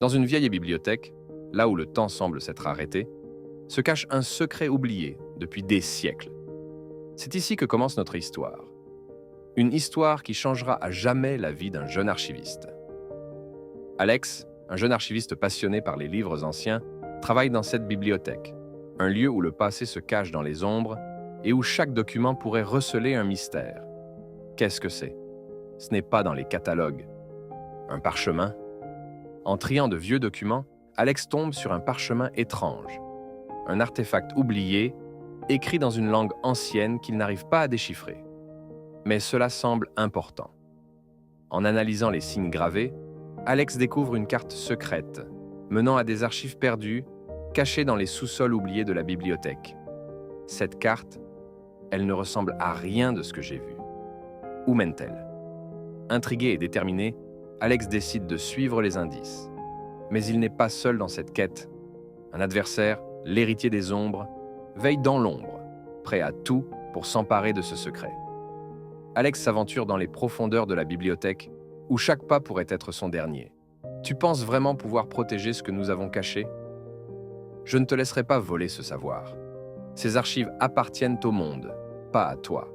Dans une vieille bibliothèque, là où le temps semble s'être arrêté, se cache un secret oublié depuis des siècles. C'est ici que commence notre histoire. Une histoire qui changera à jamais la vie d'un jeune archiviste. Alex, un jeune archiviste passionné par les livres anciens, travaille dans cette bibliothèque, un lieu où le passé se cache dans les ombres et où chaque document pourrait receler un mystère. Qu'est-ce que c'est? Ce n'est pas dans les catalogues. Un parchemin? En triant de vieux documents, Alex tombe sur un parchemin étrange, un artefact oublié, écrit dans une langue ancienne qu'il n'arrive pas à déchiffrer. Mais cela semble important. En analysant les signes gravés, Alex découvre une carte secrète, menant à des archives perdues, cachées dans les sous-sols oubliés de la bibliothèque. Cette carte, elle ne ressemble à rien de ce que j'ai vu. Où mène-t-elle? Intrigué et déterminé, Alex décide de suivre les indices. Mais il n'est pas seul dans cette quête. Un adversaire, l'héritier des ombres, veille dans l'ombre, prêt à tout pour s'emparer de ce secret. Alex s'aventure dans les profondeurs de la bibliothèque, où chaque pas pourrait être son dernier. Tu penses vraiment pouvoir protéger ce que nous avons caché? Je ne te laisserai pas voler ce savoir. Ces archives appartiennent au monde, pas à toi.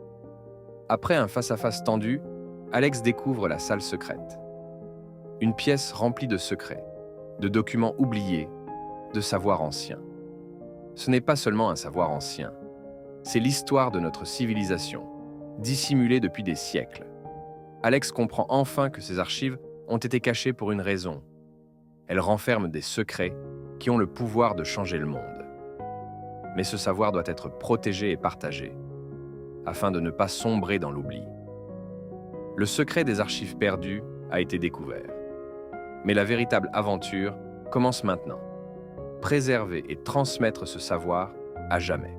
Après un face-à-face tendu, Alex découvre la salle secrète. Une pièce remplie de secrets, de documents oubliés, de savoirs anciens. Ce n'est pas seulement un savoir ancien, c'est l'histoire de notre civilisation, dissimulée depuis des siècles. Alex comprend enfin que ces archives ont été cachées pour une raison. Elles renferment des secrets qui ont le pouvoir de changer le monde. Mais ce savoir doit être protégé et partagé, afin de ne pas sombrer dans l'oubli. Le secret des archives perdues a été découvert. Mais la véritable aventure commence maintenant. Préserver et transmettre ce savoir à jamais.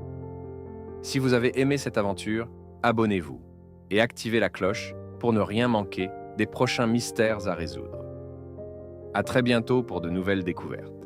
Si vous avez aimé cette aventure, abonnez-vous et activez la cloche pour ne rien manquer des prochains mystères à résoudre. À très bientôt pour de nouvelles découvertes.